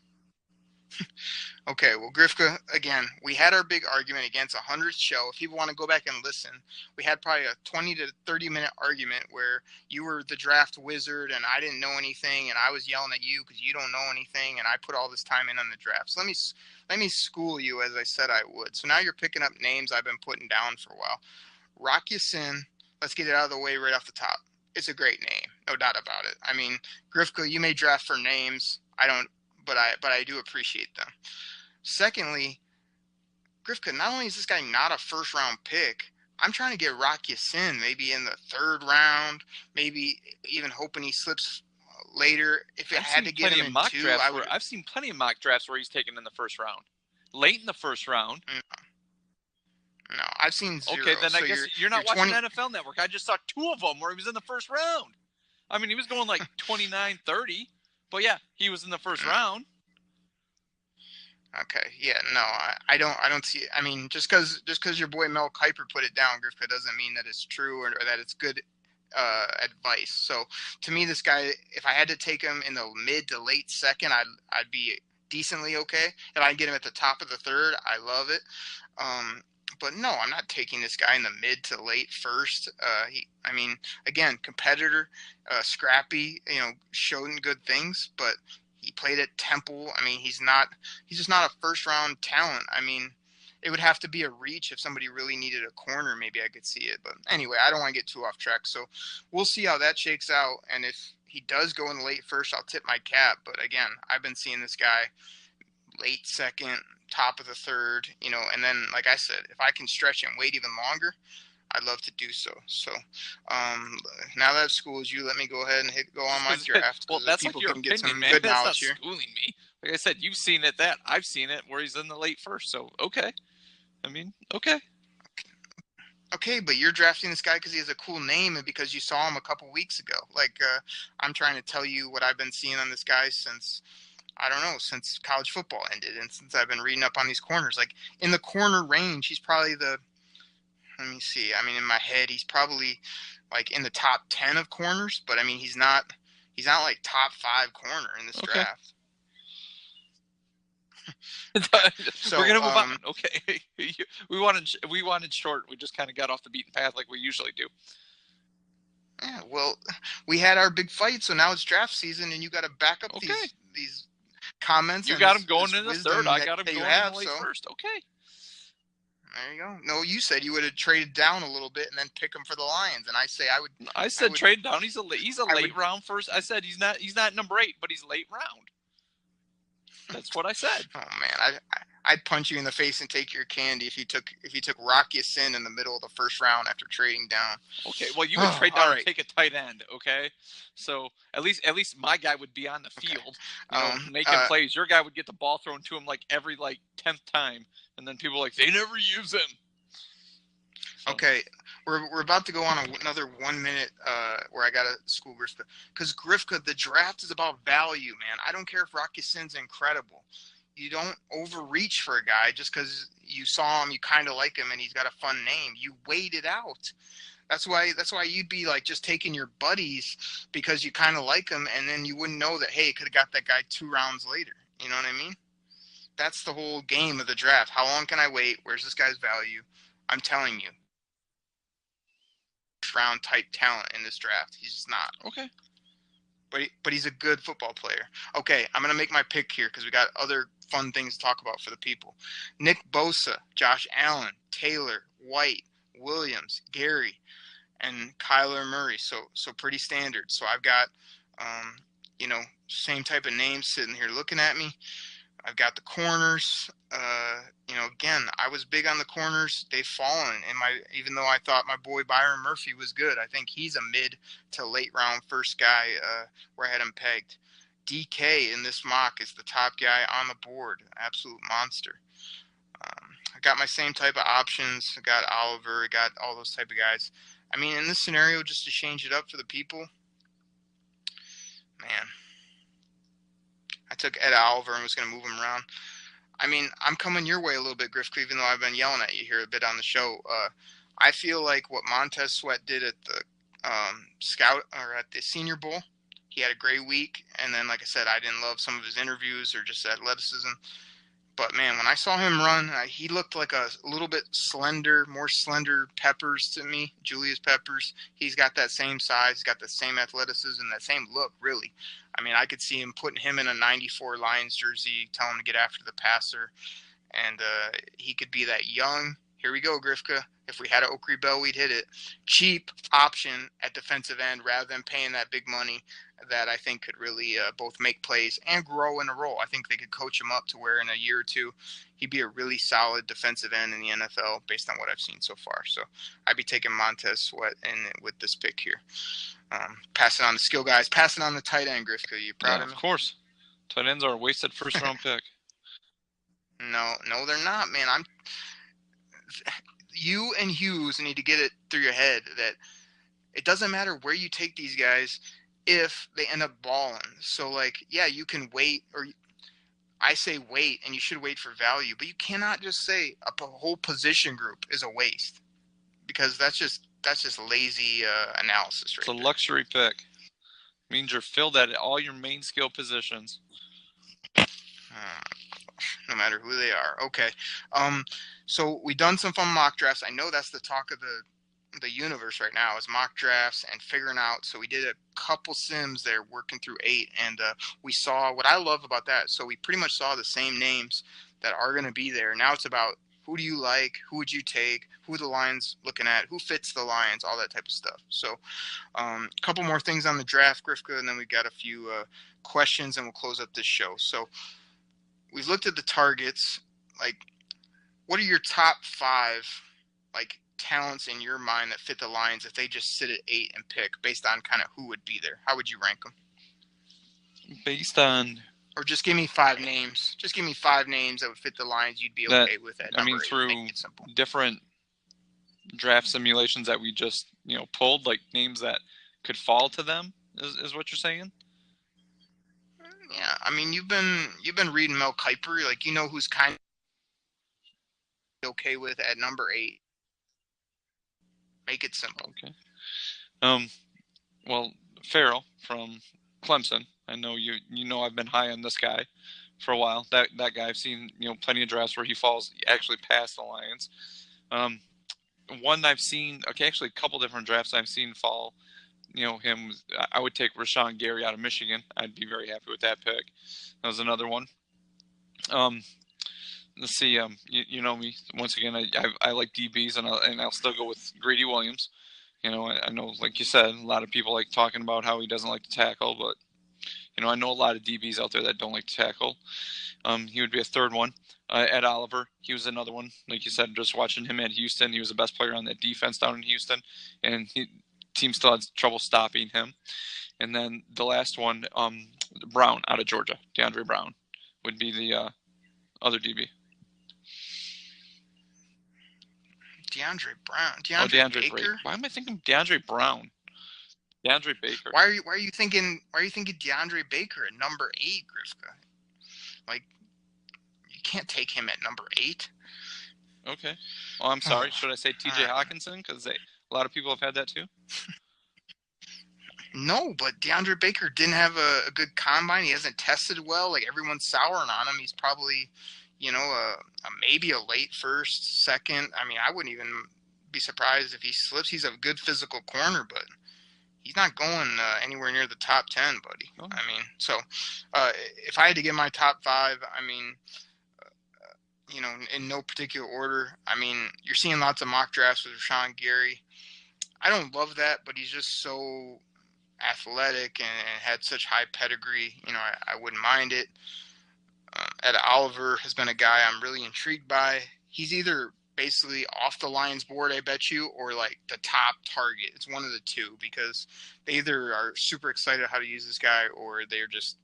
Okay, well, Grifka, again, we had our big argument against 100th show. If people want to go back and listen, we had probably a 20 to 30-minute argument where you were the draft wizard and I didn't know anything, and I was yelling at you because you don't know anything, and I put all this time in on the draft. So let me school you as I said I would. So now you're picking up names I've been putting down for a while. Rock Ya-Sin, let's get it out of the way right off the top. It's a great name, no doubt about it. I mean, Grifka, you may draft for names. I don't. But I do appreciate them. Secondly, Grifka, not only is this guy not a first-round pick, I'm trying to get Rock Ya-Sin maybe in the 3rd round, maybe even hoping he slips later. If it had to get him in 2, I've seen plenty of mock drafts where he's taken in the 1st round. Late in the 1st round. No, I've seen 0. Okay, then so I guess you're not watching NFL Network. I just saw 2 of them where he was in the 1st round. I mean, he was going like 29, 30. But yeah, he was in the 1st round. Okay, yeah, no, I don't see it. I mean, just because your boy Mel Kiper put it down, Grifka, doesn't mean that it's true or that it's good advice. So to me, this guy, if I had to take him in the mid to late 2nd, I'd be decently okay. If I can get him at the top of the 3rd, I love it. But no, I'm not taking this guy in the mid to late 1st. I mean, again, competitor, scrappy, showing good things, but he played at Temple. I mean, he's just not a 1st round talent. I mean, it would have to be a reach if somebody really needed a corner. Maybe I could see it. But anyway, I don't want to get too off track. So we'll see how that shakes out. And if he does go in the late 1st, I'll tip my cap. But again, I've been seeing this guy late 2nd, top of the 3rd, and then, like I said, if I can stretch and wait even longer, I'd love to do so. So now that I've schooled you, let me go ahead and go on my draft. Well, that's like your opinion, man. That's not schooling me. Like I said, you've seen it I've seen it where he's in the late 1st. So, okay. I mean, okay. Okay, but you're drafting this guy because he has a cool name and because you saw him a couple weeks ago. Like, I'm trying to tell you what I've been seeing on this guy since college football ended and since I've been reading up on these corners. Like, in the corner range, he's probably let me see. I mean, in my head, he's probably like in the top 10 of corners, but I mean, he's not like top 5 corner in this draft. So we're gonna move on. Okay, we wanted short. We just kind of got off the beaten path like we usually do. Yeah, well, we had our big fight, so now it's draft season, and you got to back up these comments. You got him going in the 3rd. I got him going in the late 1st. Okay. There you go. No, you said you would have traded down a little bit and then pick him for the Lions, and I say I would. I said trade down. He's a late round first. I said he's not number 8, but he's late round. That's what I said. Oh man, I'd punch you in the face and take your candy if you took Rock Ya-Sin in the middle of the 1st round after trading down. Okay, well you would trade down and take a tight end. Okay, so at least my guy would be on the field, making plays. Your guy would get the ball thrown to him like every 10th time, and then people are like they never use him. So. Okay, we're about to go on another 1 minute where I got to school Grifka. Because Grifka, the draft is about value, man. I don't care if Rock Ya-Sin's incredible. You don't overreach for a guy just because you saw him, you kind of like him, and he's got a fun name. You wait it out. That's why you'd be like just taking your buddies because you kind of like him, and then you wouldn't know that, hey, you could have got that guy 2 rounds later. You know what I mean? That's the whole game of the draft. How long can I wait? Where's this guy's value? I'm telling you. Round type talent in this draft. He's just not. Okay. But he's a good football player. Okay, I'm going to make my pick here because we got other fun things to talk about for the people. Nick Bosa, Josh Allen, Taylor, White, Williams, Gary, and Kyler Murray. So pretty standard. So I've got, same type of names sitting here looking at me. I've got the corners. Again, I was big on the corners. They've fallen even though I thought my boy Byron Murphy was good. I think he's a mid to late round first guy where I had him pegged. DK in this mock is the top guy on the board. Absolute monster. I got my same type of options. I got Oliver. I got all those type of guys. I mean, in this scenario, just to change it up for the people, man, I took Ed Oliver and was going to move him around. I mean, I'm coming your way a little bit, Griff, even though I've been yelling at you here a bit on the show. I feel like what Montez Sweat did at the at the Senior Bowl, he had a great week. And then, like I said, I didn't love some of his interviews or just athleticism. But, man, when I saw him run, he looked like a little bit more slender Peppers to me, Julius Peppers. He's got that same size. He's got the same athleticism, that same look, really. I mean, I could see him putting him in a 94 Lions jersey, telling him to get after the passer. And he could be that young, here we go, Grifka. If we had an Okrie Bell, we'd hit it. Cheap option at defensive end rather than paying that big money that I think could really both make plays and grow in a role. I think they could coach him up to where in a year or two he'd be a really solid defensive end in the NFL based on what I've seen so far. So I'd be taking Montez Sweat with this pick here. Passing on the skill guys, passing on the tight end, Grifka. You proud of me? Of course. Tight ends are a wasted first-round pick. No, they're not, man. You and Hughes need to get it through your head that it doesn't matter where you take these guys if they end up balling. So, yeah, you can wait, or I say wait, and you should wait for value, but you cannot just say a whole position group is a waste because that's just lazy analysis right there. It's a luxury pick. It means you're filled at all your main skill positions. No matter who they are. Okay. So we done some fun mock drafts. I know that's the talk of the universe right now is mock drafts and figuring out. So we did a couple sims there working through 8, and we saw what I love about that. So we pretty much saw the same names that are going to be there. Now it's about who do you like, who would you take, who are the Lions looking at, who fits the Lions, all that type of stuff. So a couple more things on the draft, Grifka, and then we've got a few questions, and we'll close up this show. So we've looked at the targets. What are your top 5 talents in your mind that fit the Lions if they just sit at 8 and pick based on kind of who would be there? How would you rank them? Based on, or just give me 5 names. Just give me 5 names that would fit the Lions you'd be okay with at number 8. Through different draft simulations that we just pulled, names that could fall to them is what you're saying? Yeah, I mean you've been reading Mel Kiper, who's kind of okay with at number 8. Make it simple. Okay. Well, Farrell from Clemson. I know I've been high on this guy for a while. That guy, I've seen plenty of drafts where he falls actually past the Lions. One I've seen, actually a couple different drafts I've seen fall. Him. I would take Rashawn Gary out of Michigan. I'd be very happy with that pick. That was another one. Let's see. You know me. Once again, I like DBs, and I'll still go with Greedy Williams. I know, like you said, a lot of people like talking about how he doesn't like to tackle, but I know a lot of DBs out there that don't like to tackle. He would be a third one. Ed Oliver, he was another one. Like you said, just watching him at Houston, he was the best player on that defense down in Houston, and team still had trouble stopping him. And then the last one, Brown out of Georgia, DeAndre Brown would be the other DB. DeAndre Brown. DeAndre Baker. Why am I thinking DeAndre Brown? DeAndre Baker. Why are you thinking DeAndre Baker at number 8, Grifka? You can't take him at number 8. Okay. Well, I'm sorry. Should I say T.J. Hawkinson? Because a lot of people have had that too. No, but DeAndre Baker didn't have a good combine. He hasn't tested well. Everyone's souring on him. He's probably, maybe a late first, second. I mean, I wouldn't even be surprised if he slips. He's a good physical corner, but he's not going anywhere near the top 10, buddy. Oh. I mean, so if I had to get my top 5, I mean, in no particular order, I mean, you're seeing lots of mock drafts with Rashawn Gary. I don't love that, but he's just so athletic and had such high pedigree. I wouldn't mind it. Ed Oliver has been a guy I'm really intrigued by. He's either basically off the Lions board, I bet you, or like the top target. It's one of the two, because they either are super excited how to use this guy, or they're just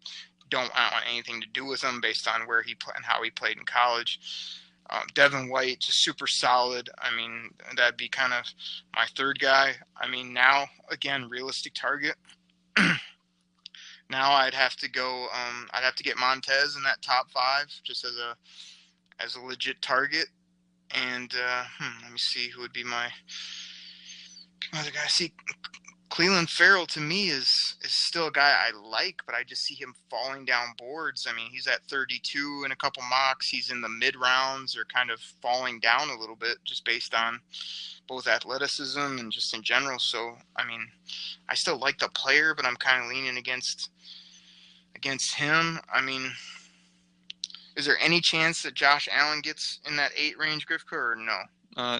don't want anything to do with him based on where he played and how he played in college. Devin White, just super solid. I mean, that'd be kind of my third guy. I mean, now, again, realistic target. Now I'd have to go. I'd have to get Montez in that top 5, just as a legit target. And let me see who would be my other guy. See, Cleveland Farrell to me is still a guy I like, but I just see him falling down boards. I mean, he's at 32 in a couple mocks. He's in the mid rounds, or kind of falling down a little bit, just based on both athleticism and just in general. So, I mean, I still like the player, but I'm kind of leaning against him. I mean, is there any chance that Josh Allen gets in that 8 range, Grifka, or no?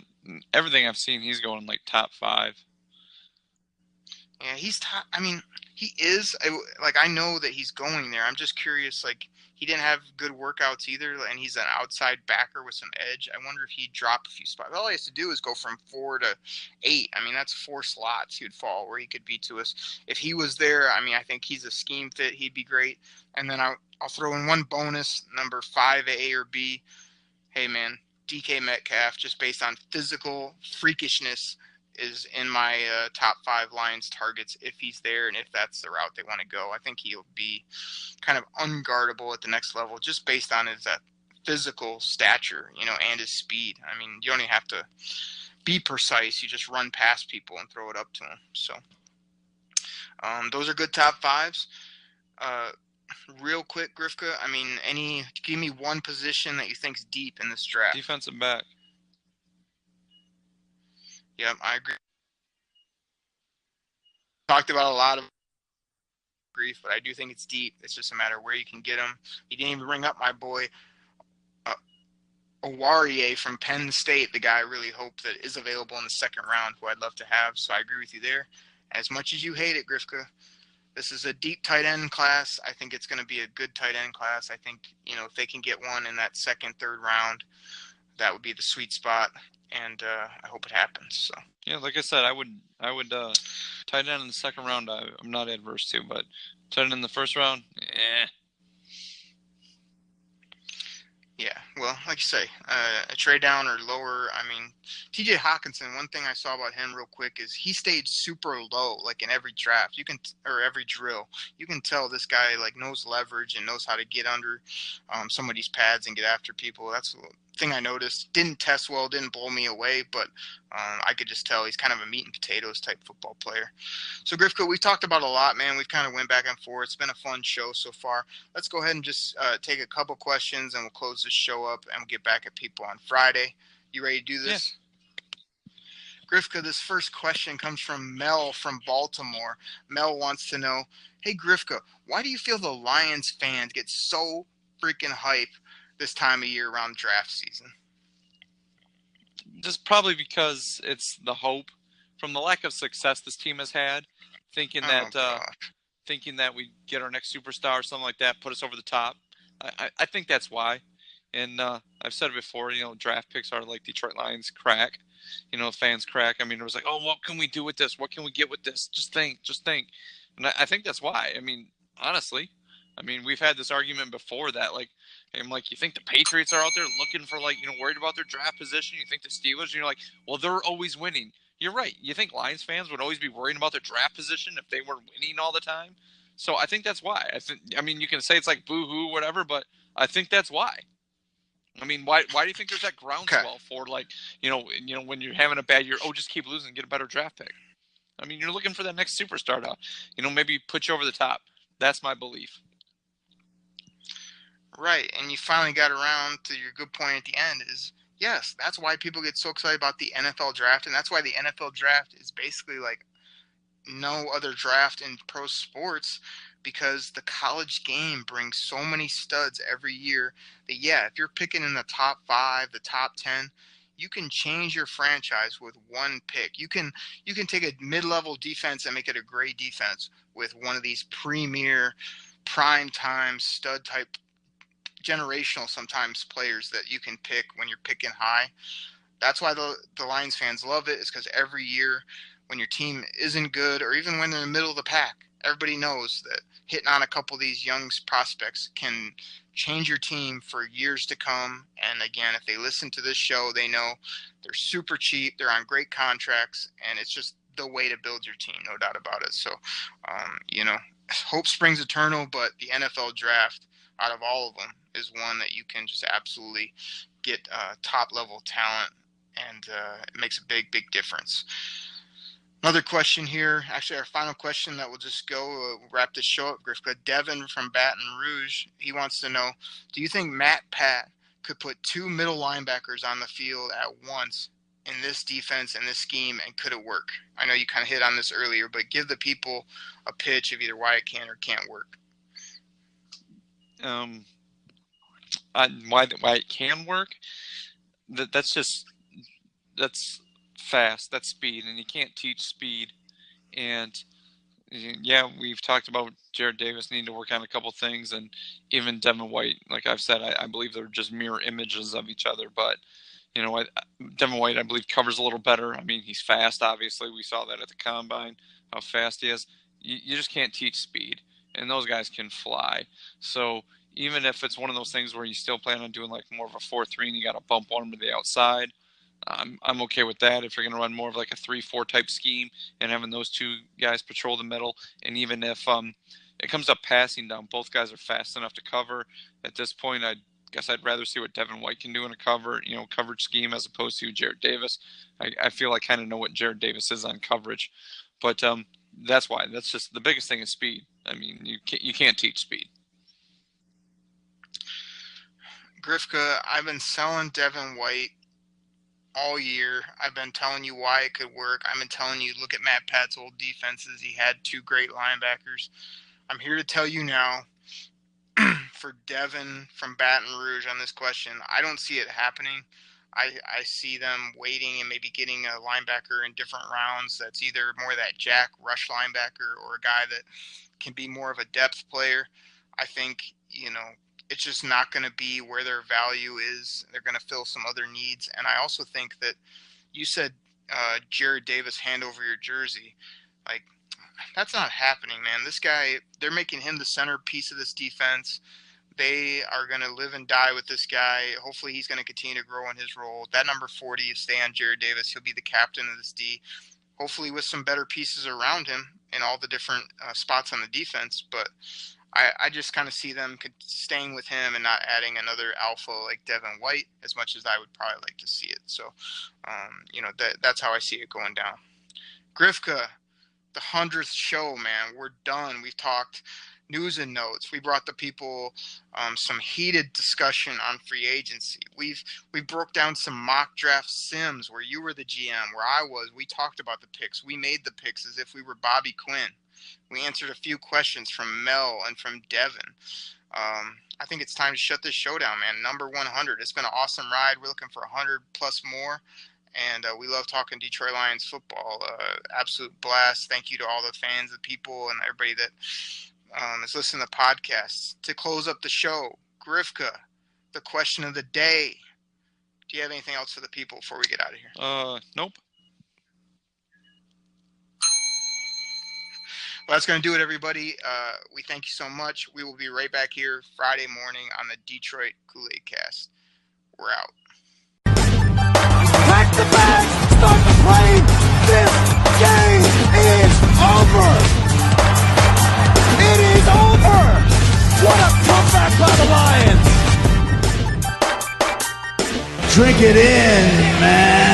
Everything I've seen, he's going like top 5. Yeah, he's top. I mean, he is. I know that he's going there. I'm just curious. Like, he didn't have good workouts either, and he's an outside backer with some edge. I wonder if he'd drop a few spots. All he has to do is go from 4 to 8. I mean, that's 4 slots he would fall where he could be to us. If he was there, I mean, I think he's a scheme fit. He'd be great. And then I'll throw in one bonus, number 5A or B. Hey, man, DK Metcalf, just based on physical freakishness, is in my top 5 Lions targets if he's there, and if that's the route they want to go. I think he'll be kind of unguardable at the next level, just based on his physical stature, and his speed. I mean, you don't even have to be precise. You just run past people and throw it up to them. So those are good top 5s. Real quick, Grifka, I mean, give me one position that you think's deep in this draft. Defensive back. Yep, I agree. Talked about a lot of grief, but I do think it's deep. It's just a matter of where you can get him. He didn't even bring up my boy Owarie from Penn State, the guy I really hope that is available in the second round, who I'd love to have. So I agree with you there. As much as you hate it, Grifka, this is a deep tight end class. I think it's going to be a good tight end class. I think, if they can get one in that second, third round, that would be the sweet spot. And I hope it happens. So yeah, like I said, I would tight end in the second round. I'm not adverse to, but tight end in the first round, Yeah, well, like you say, a trade down or lower. I mean, T.J. Hawkinson, one thing I saw about him real quick is he stayed super low, like in every draft. Or every drill. You can tell this guy knows leverage and knows how to get under somebody's pads and get after people. That's the thing I noticed. Didn't test well, didn't blow me away, but I could just tell he's kind of a meat and potatoes type football player. So, Grifka, we've talked about a lot, man. We've kind of went back and forth. It's been a fun show so far. Let's go ahead and just take a couple questions, and we'll close this show up, and we'll get back at people on Friday. You ready to do this? Yeah. Grifka, this first question comes from Mel from Baltimore. Mel wants to know, hey, Grifka, why do you feel the Lions fans get so freaking hype this time of year around draft season? Just probably because it's the hope from the lack of success this team has had, thinking that we get our next superstar or something like that, put us over the top. I think that's why. And I've said it before, draft picks are like Detroit Lions crack. Fans crack. I mean, it was like, oh, what can we do with this? What can we get with this? Just think. And I think that's why. I mean, honestly, we've had this argument before that, I'm like, you think the Patriots are out there looking for, worried about their draft position? You think the Steelers, and you're like, well, they're always winning. You're right. You think Lions fans would always be worrying about their draft position if they were winning all the time? So I think that's why. You can say it's like boo-hoo, whatever, but I think that's why. Why do you think there's that groundswell for, when you're having a bad year, just keep losing, get a better draft pick? You're looking for that next superstar to, maybe put you over the top. That's my belief. Right, and you finally got around to your good point at the end is, yes, that's why people get so excited about the NFL draft, and that's why the NFL draft is basically like no other draft in pro sports, because the college game brings so many studs every year that, yeah, if you're picking in the top 5, the top 10, you can change your franchise with one pick. You can take a mid-level defense and make it a great defense with one of these premier prime-time stud-type generational sometimes players that you can pick when you're picking high. That's why the Lions fans love it, is because every year when your team isn't good, or even when they're in the middle of the pack, everybody knows that hitting on a couple of these young prospects can change your team for years to come. And again, if they listen to this show, they know they're super cheap, they're on great contracts, and it's just the way to build your team, no doubt about it. So, hope springs eternal, but the NFL draft, out of all of them, is one that you can just absolutely get top-level talent, and it makes a big, big difference. Another question here, actually our final question that will just go wrap this show up, Grifka. Devin from Baton Rouge, he wants to know, do you think Matt Pat could put 2 middle linebackers on the field at once in this defense and this scheme, and could it work? I know you kind of hit on this earlier, but give the people a pitch of either why it can or can't work. Why it can work? That's fast, that's speed, and you can't teach speed. And yeah, we've talked about Jared Davis needing to work on a couple things, and even Devin White, like I've said, I believe they're just mirror images of each other. But Devin White, I believe, covers a little better. I mean, he's fast, obviously. We saw that at the Combine, how fast he is. You just can't teach speed, and those guys can fly. So even if it's one of those things where you still plan on doing like more of a 4-3 and you got to bump one to the outside, I'm okay with that. If you're going to run more of like a 3-4 type scheme and having those two guys patrol the middle, and even if it comes up passing down, both guys are fast enough to cover. At this point, I guess I'd rather see what Devin White can do in a coverage scheme as opposed to Jared Davis. I feel I kind of know what Jared Davis is on coverage, but that's why. That's just the biggest thing is speed. I mean, you can't teach speed. Grifka, I've been selling Devin White all year. I've been telling you why it could work. I've been telling you, look at Matt Pat's old defenses. He had 2 great linebackers. I'm here to tell you now, for Devin from Baton Rouge on this question, I don't see it happening. I see them waiting and maybe getting a linebacker in different rounds that's either more that jack rush linebacker or a guy that can be more of a depth player. I think, it's just not going to be where their value is. They're going to fill some other needs. And I also think that you said Jared Davis hand over your jersey. Like, that's not happening, man. This guy, they're making him the centerpiece of this defense. They are going to live and die with this guy. Hopefully he's going to continue to grow in his role. That number 40 is stay on Jared Davis. He'll be the captain of this D, hopefully with some better pieces around him in all the different spots on the defense. But I just kind of see them staying with him and not adding another alpha like Devin White, as much as I would probably like to see it. So, that's how I see it going down. Grifka, the 100th show, man. We're done. We've talked news and notes. We brought the people some heated discussion on free agency. We broke down some mock draft sims where you were the GM, where I was. We talked about the picks. We made the picks as if we were Bobby Quinn. We answered a few questions from Mel and from Devin. I think it's time to shut this show down, man. Number 100. It's been an awesome ride. We're looking for 100 plus more. And we love talking Detroit Lions football. Absolute blast. Thank you to all the fans, the people, and everybody that is listening to podcasts. To close up the show, Grifka, the question of the day. Do you have anything else for the people before we get out of here? Nope. Well, that's going to do it, everybody. We thank you so much. We will be right back here Friday morning on the Detroit Koolaid Cast. We're out. Pack the bags, start the plane. This game is over. It is over. What a comeback by the Lions. Drink it in, man.